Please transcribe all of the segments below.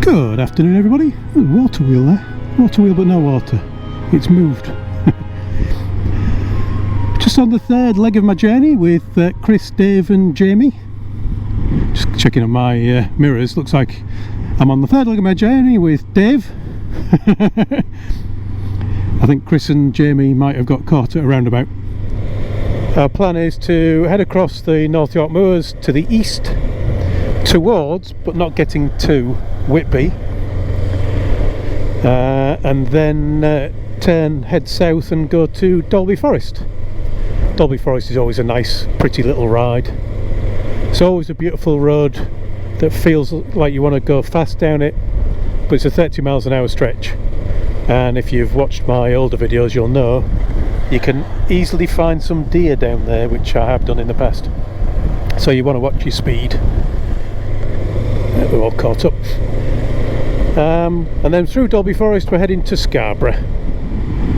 Good afternoon, everybody. There's a water wheel there. Water wheel, but no water. It's moved. Just on the third leg of my journey with Chris, Dave and Jamie. Just checking on my mirrors. Looks like I'm on the third leg of my journey with Dave. I think Chris and Jamie might have got caught at a roundabout. Our plan is to head across the North York moors to the east towards, but not getting to, Whitby, and then head south and go to Dalby Forest. Dalby Forest is always a nice, pretty little ride. It's always a beautiful road that feels like you want to go fast down it, but it's a 30 miles an hour stretch. And if you've watched my older videos, you'll know you can easily find some deer down there, which I have done in the past. So you want to watch your speed. We're all caught up. And then through Dalby Forest we're heading to Scarborough.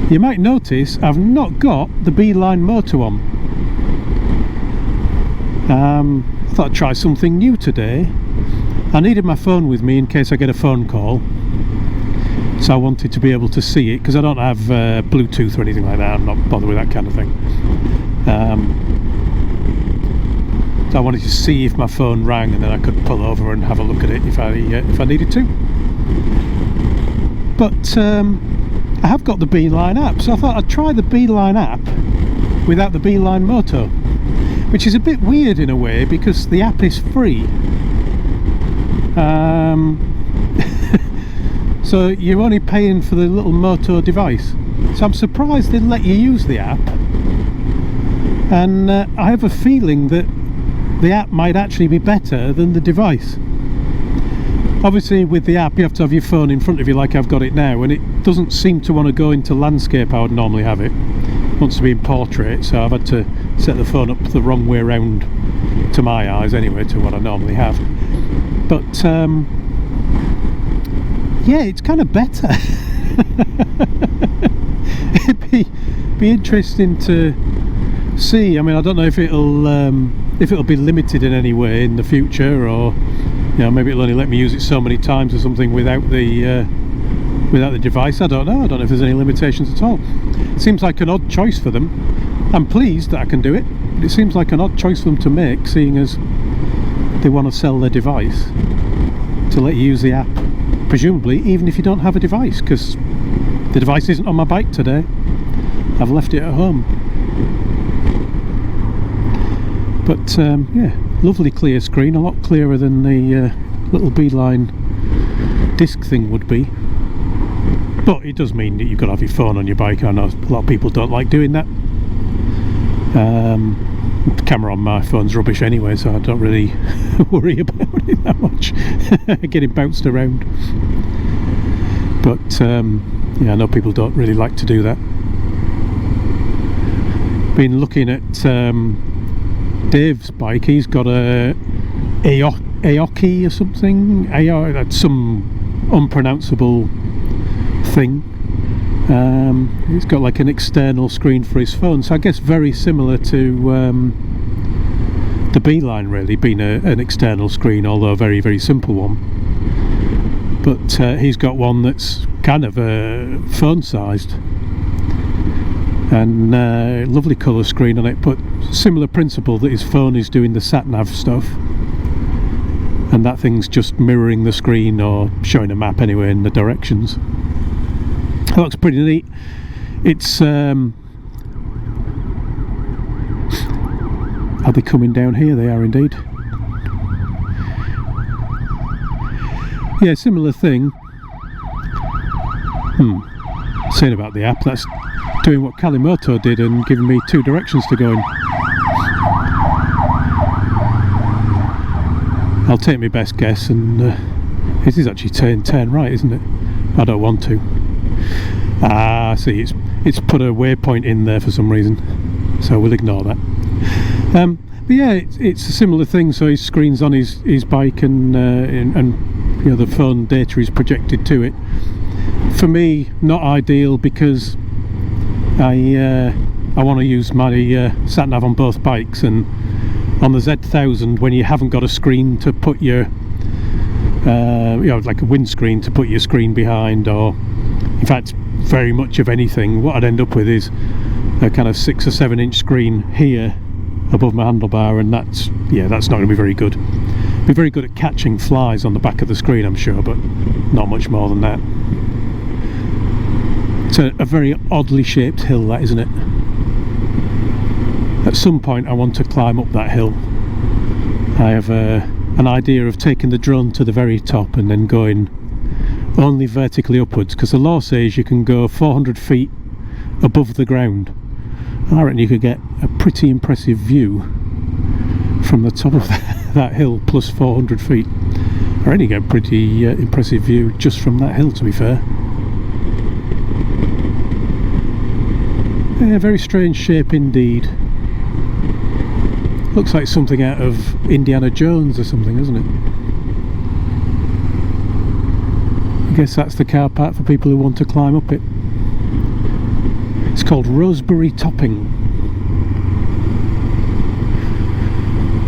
You might notice I've not got the Beeline Moto on. I thought I'd try something new today. I needed my phone with me in case I get a phone call, so I wanted to be able to see it, because I don't have Bluetooth or anything like that. I'm not bothered with that kind of thing. So I wanted to see if my phone rang, and then I could pull over and have a look at it if I needed to. But I have got the Beeline app, so I thought I'd try the Beeline app without the Beeline Moto, which is a bit weird in a way because the app is free. So you're only paying for the little Moto device. So I'm surprised they let you use the app, and I have a feeling that the app might actually be better than the device. Obviously with the app you have to have your phone in front of you like I've got it now, and it doesn't seem to want to go into landscape how I would normally have it. It wants to be in portrait, so I've had to set the phone up the wrong way around to my eyes anyway, to what I normally have. But yeah, it's kind of better. It'd be interesting to see. I mean, I don't know if it'll be limited in any way in the future, or maybe it'll only let me use it so many times or something without the device. I don't know if there's any limitations at all. It seems like an odd choice for them. I'm pleased that I can do it, but it seems like an odd choice for them to make, seeing as they want to sell their device to let you use the app, presumably even if you don't have a device, because the device isn't on my bike today. I've left it at home. But yeah, lovely clear screen, a lot clearer than the little Beeline disc thing would be. But it does mean that you've got to have your phone on your bike. I know a lot of people don't like doing that. The camera on my phone's rubbish anyway, so I don't really worry about it that much. Getting bounced around. But yeah, I know people don't really like to do that. Been looking at Dave's bike. He's got a Aoocci or something, some unpronounceable thing. He's got like an external screen for his phone, so I guess very similar to the Beeline, really, being an external screen, although a very, very simple one. But he's got one that's kind of phone sized, and lovely colour screen on it, but similar principle, that his phone is doing the sat-nav stuff and that thing's just mirroring the screen or showing a map anyway in the directions. That looks pretty neat. It's are they coming down here? They are indeed. Yeah, similar thing. Saying about the app, that's doing what Kalimoto did and giving me two directions to go in. I'll take my best guess, and it is actually turn right, isn't it? I don't want to. Ah, see, it's put a waypoint in there for some reason, so we'll ignore that. But yeah, it's a similar thing. So his screen's on his bike, and the phone data is projected to it. For me, not ideal, because I want to use my sat nav on both bikes, and on the Z1000, when you haven't got a screen to put your you know, like a windscreen to put your screen behind, or in fact very much of anything. What I'd end up with is a kind of 6 or 7 inch screen here above my handlebar, and that's not going to be very good. Be very good at catching flies on the back of the screen, I'm sure, but not much more than that. It's a very oddly shaped hill, that, isn't it? At some point I want to climb up that hill. I have an idea of taking the drone to the very top and then going only vertically upwards, because the law says you can go 400 feet above the ground. I reckon you could get a pretty impressive view from the top of that hill, plus 400 feet. I reckon you get a pretty impressive view just from that hill, to be fair. Yeah, very strange shape indeed. Looks like something out of Indiana Jones or something, doesn't it? I guess that's the car park for people who want to climb up it. It's called Roseberry Topping,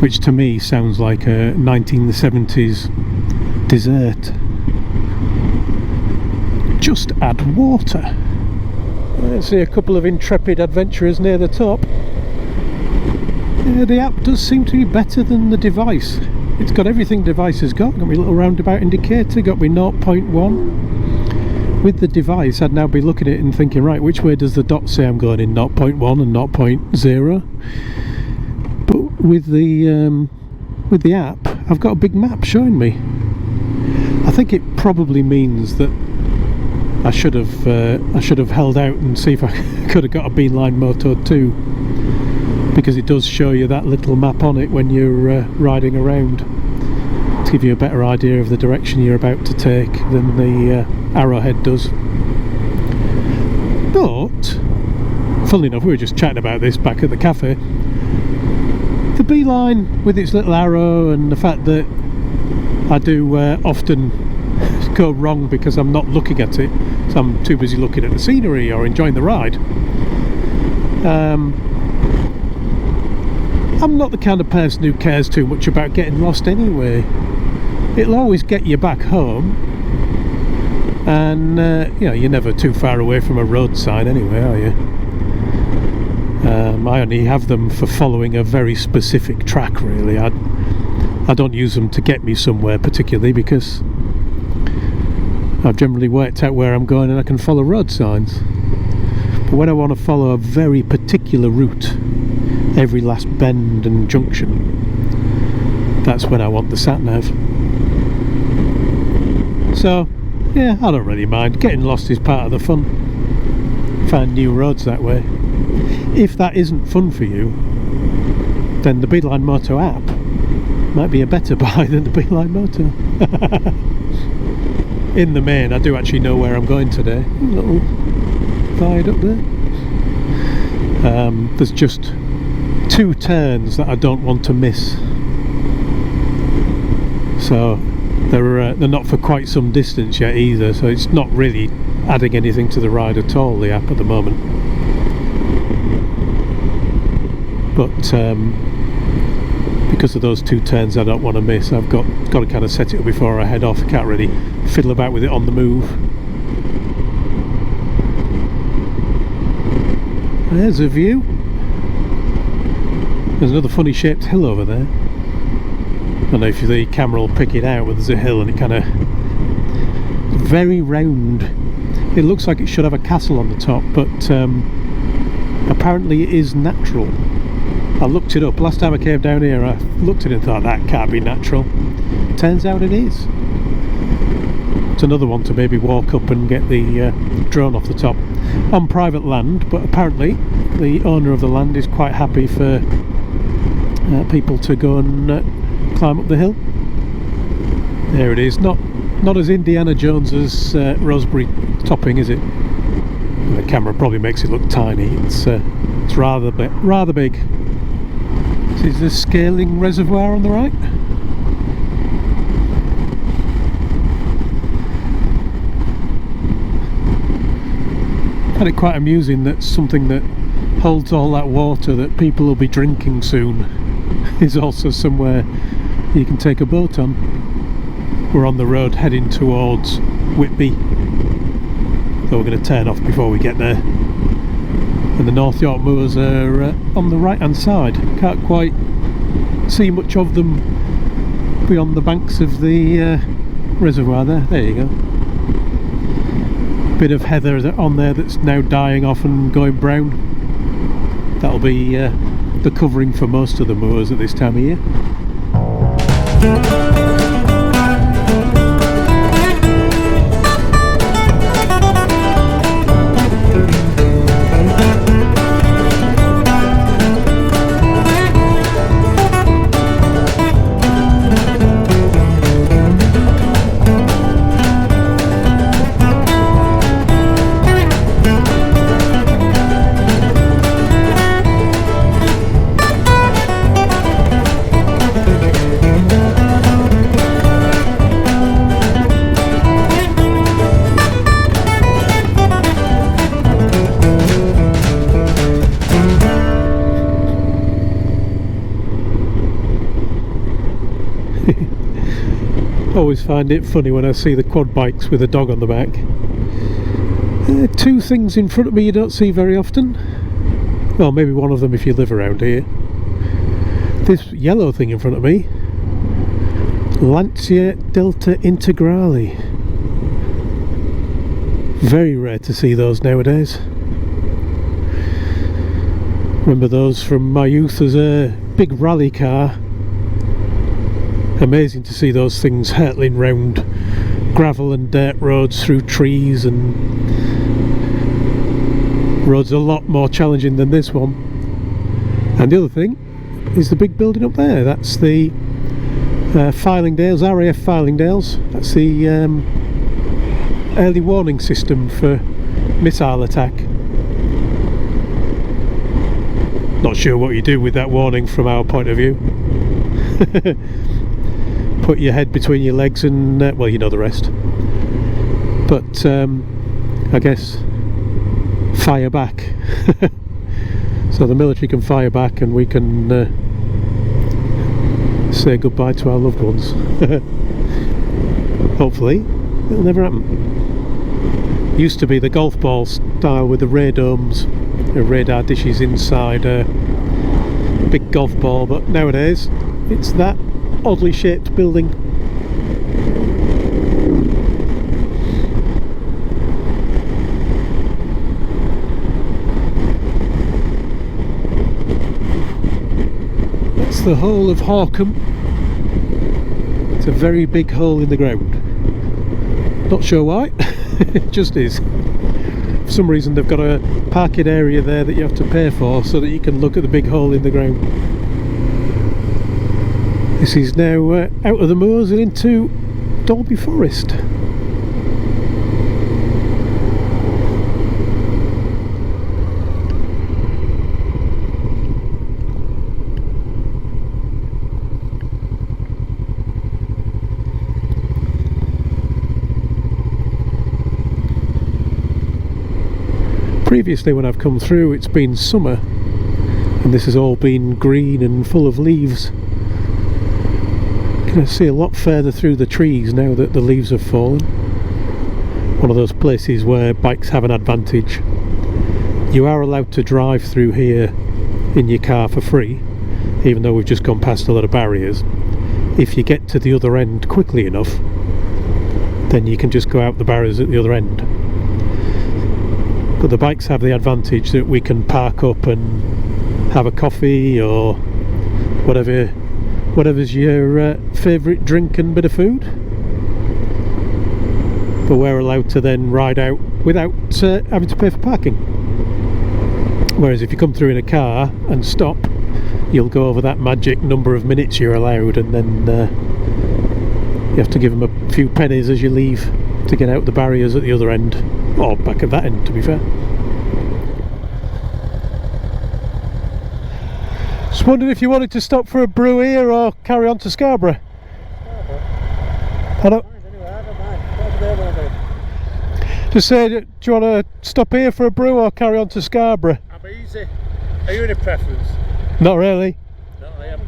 which to me sounds like a 1970s dessert. Just add water. Let's see a couple of intrepid adventurers near the top. Yeah, the app does seem to be better than the device. It's got everything device has got. Got my little roundabout indicator, got me 0.1. With the device I'd now be looking at it and thinking, right, which way does the dot say I'm going in, 0.1 and 0.0? But with the app I've got a big map showing me. I think it probably means that I should have held out and see if I could have got a Beeline Moto 2, because it does show you that little map on it when you're riding around, to give you a better idea of the direction you're about to take than the arrowhead does. But funnily enough, we were just chatting about this back at the cafe. The Beeline, with its little arrow and the fact that I do often go wrong because I'm not looking at it, so I'm too busy looking at the scenery or enjoying the ride. I'm not the kind of person who cares too much about getting lost anyway. It'll always get you back home, and you know, you're never too far away from a road sign anyway, are you? I only have them for following a very specific track, really. I don't use them to get me somewhere particularly, because I've generally worked out where I'm going and I can follow road signs. But when I want to follow a very particular route, every last bend and junction, that's when I want the sat-nav. So yeah, I don't really mind. Getting lost is part of the fun. Find new roads that way. If that isn't fun for you, then the Beeline Moto app might be a better buy than the Beeline Moto. In the main, I do actually know where I'm going today. A little viaduct there. There's just 2 turns that I don't want to miss, so they're not for quite some distance yet either, so it's not really adding anything to the ride at all, the app, at the moment. But because of those 2 turns I don't want to miss, I've got to kind of set it up before I head off. I can't really fiddle about with it on the move. There's a view. There's another funny shaped hill over there. I don't know if the camera will pick it out, but there's a hill and it kind of very round. It looks like it should have a castle on the top, but apparently it is natural. I looked it up last time I came down here. I looked at it and thought that can't be natural. Turns out it is. It's another one to maybe walk up and get the drone off the top on private land, but apparently the owner of the land is quite happy for people to go and climb up the hill. There it is. Not as Indiana Jones as Roseberry Topping, is it? The camera probably makes it look tiny. It's rather big. This is the scaling reservoir on the right. I find it quite amusing that something that holds all that water that people will be drinking soon is also somewhere you can take a boat on. we're on the road heading towards Whitby, so we're going to turn off before we get there. And the North York moors are on the right hand side. Can't quite see much of them beyond the banks of the reservoir there. There you go. Bit of heather on there that's now dying off and going brown. That'll be the covering for most of the moors at this time of year. Always find it funny when I see the quad bikes with a dog on the back. Two things in front of me you don't see very often. Well, maybe one of them if you live around here. This yellow thing in front of me, Lancia Delta Integrale. Very rare to see those nowadays. Remember those from my youth as a big rally car. Amazing to see those things hurtling round gravel and dirt roads through trees, and roads a lot more challenging than this one. And the other thing is the big building up there. That's the Fylingdales, RAF Fylingdales. That's the early warning system for missile attack. Not sure what you do with that warning from our point of view. Put your head between your legs and well, you know the rest. But I guess fire back. So the military can fire back and we can say goodbye to our loved ones. Hopefully it'll never happen. Used to be the golf ball style with the radomes, the radar dishes inside a big golf ball, but nowadays it's that oddly shaped building. That's the Hole of Horcum. It's a very big hole in the ground. Not sure why, it just is. For some reason they've got a parking area there that you have to pay for so that you can look at the big hole in the ground. This is now out of the moors and into Dalby Forest. Previously when I've come through it's been summer and this has all been green and full of leaves. You can see a lot further through the trees now that the leaves have fallen. One of those places where bikes have an advantage. You are allowed to drive through here in your car for free, even though we've just gone past a lot of barriers. If you get to the other end quickly enough, then you can just go out the barriers at the other end. But the bikes have the advantage that we can park up and have a coffee or whatever's your favourite drink and bit of food. But we're allowed to then ride out without having to pay for parking. Whereas if you come through in a car and stop, you'll go over that magic number of minutes you're allowed, and then you have to give them a few pennies as you leave to get out the barriers at the other end, or back at that end to be fair. Just wondered if you wanted to stop for a brew here or carry on to Scarborough. I don't just say, do you want to stop here for a brew or carry on to Scarborough? I'm easy. Are you in a preference? Not really. No, I am.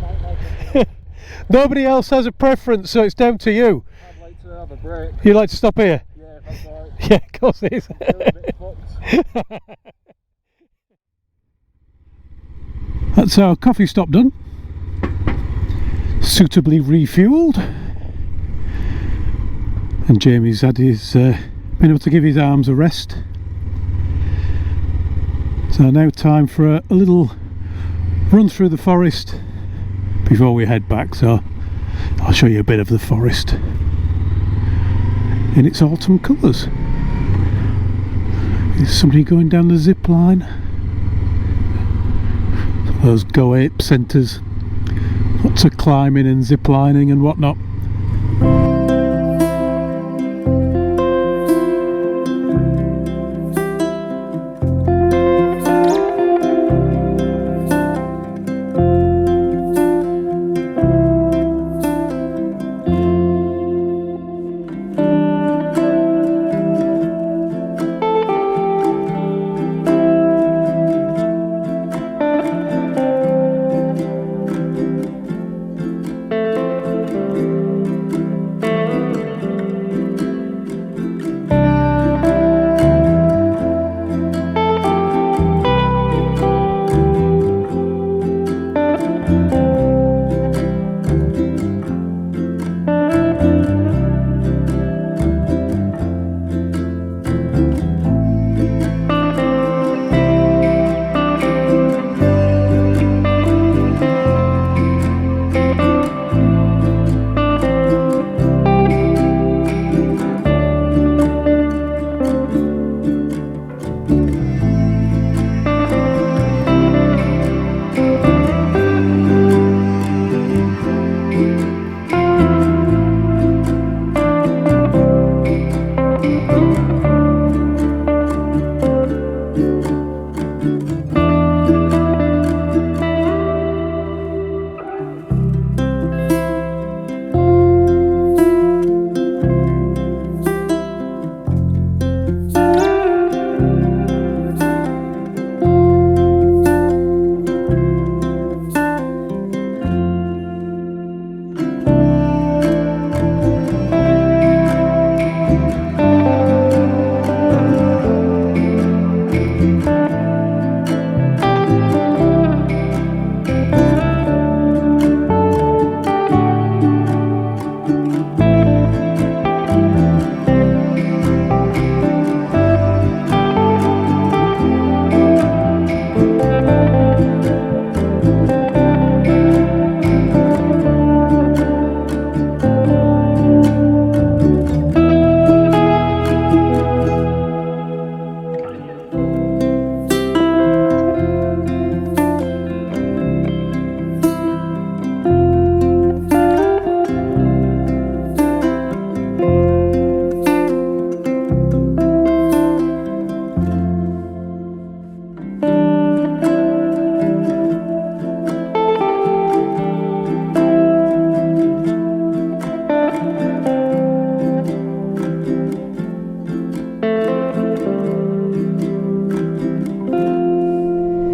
Nobody else has a preference, so it's down to you. I'd like a break. You like to stop here? Yeah, that's right. Yeah, of course it is. I'm feeling a bit fucked. That's our coffee stop done. Suitably refuelled. And Jamie's had his been able to give his arms a rest. So now time for a little run through the forest before we head back. So I'll show you a bit of the forest in its autumn colours. There's somebody going down the zip line. Those Go Ape centres. Lots of climbing and zip lining and whatnot.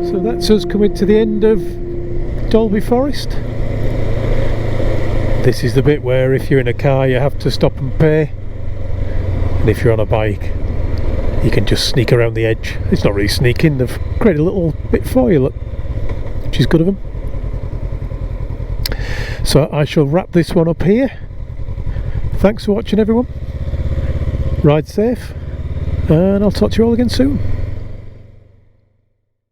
So that's us coming to the end of Dalby Forest. This is the bit where if you're in a car you have to stop and pay, and if you're on a bike you can just sneak around the edge. It's not really sneaking, they've created a little bit for you, look, which is good of them. So I shall wrap this one up here. Thanks for watching everyone, ride safe, and I'll talk to you all again soon.